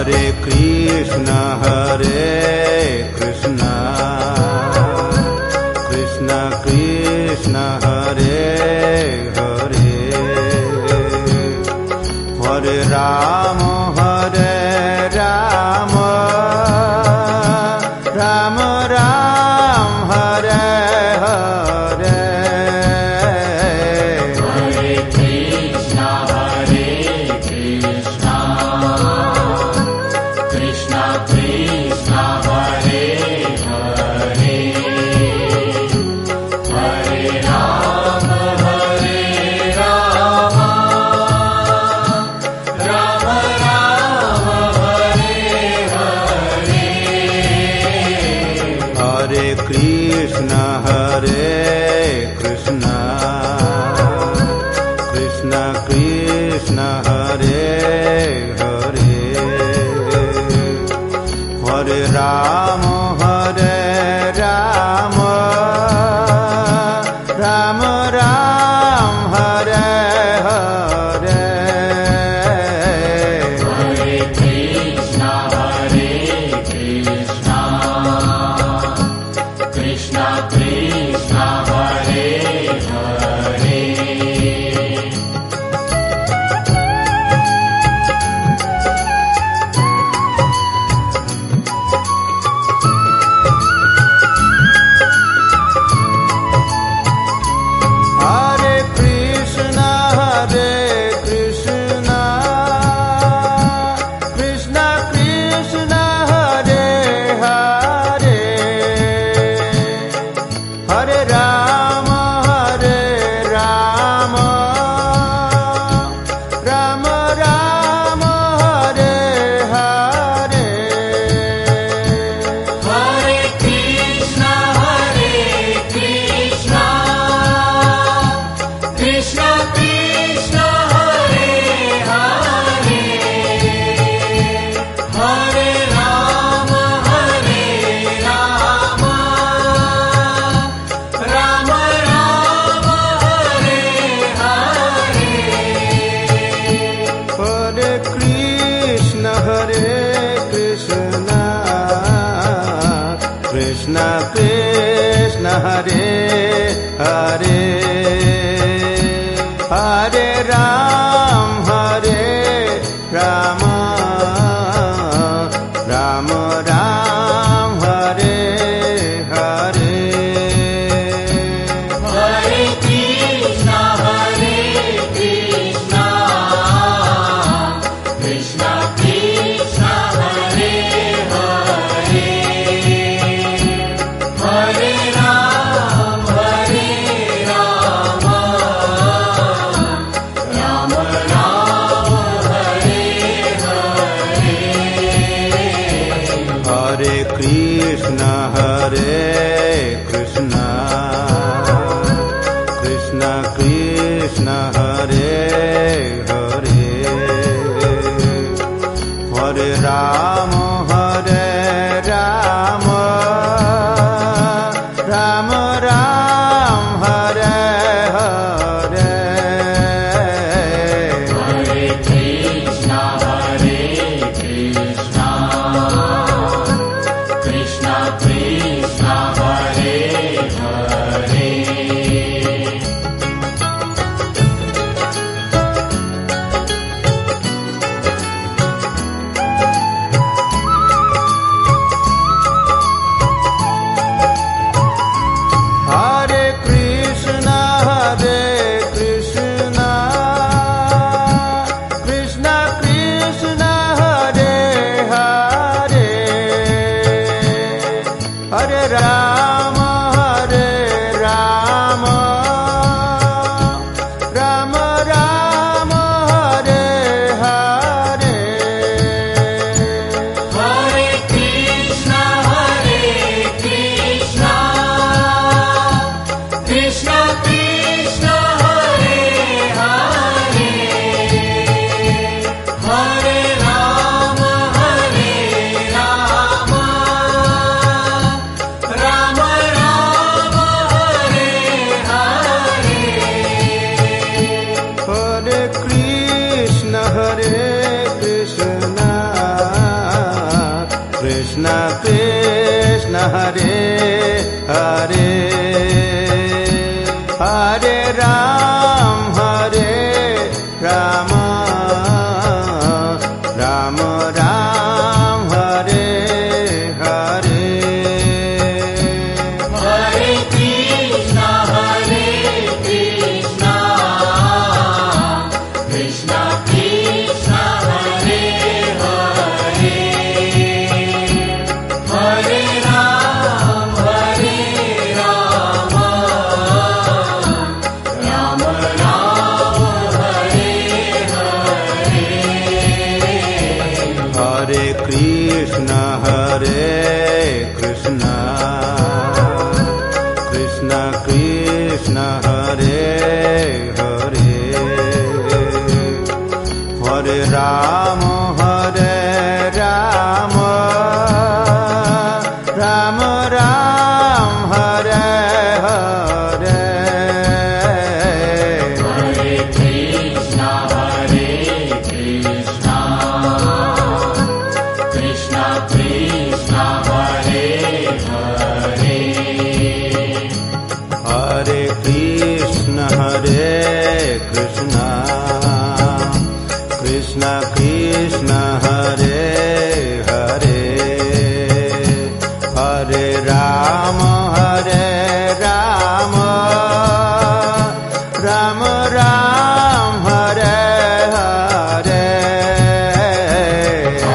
Hare Krishna Krishna Krishna Hare Hare, Hare Ram Ram Ram Hare Hare. Hare Krishna Krishna Krishna Hare Hare, Hare Ram Ram Ram Hare Hare. Hare Krishna Krishna Krishna Hare Hare, Hare Ram Ram Ram Hare Hare. Hare Krishna Krishna Krishna Hare Hare. Hare Krishna Krishna Krishna Hare Hare, Hare Ram Ram Ram Hare Hare. Hare Krishna Krishna Krishna Hare Hare, Hare Ram Ram Ram Hare Hare. Hare Krishna Krishna Krishna Hare Hare, Hare Ram Ram Ram Hare Hare. Hare Krishna Krishna Krishna Hare Hare, Hare Ram Ram Hare Hare. Hare Krishna Krishna Krishna Hare Hare, Hare Ram Ram Ram Hare Hare. Hare Krishna Krishna Krishna Hare Hare. Hare Hare Hare Ram Ram Ram Hare Hare Hare Krishna, Krishna Krishna, Hare Hare. Hare Ram, Ram Ram, Hare Hare. Hare Krishna, Krishna Krishna, Hare Hare. Hare Ram,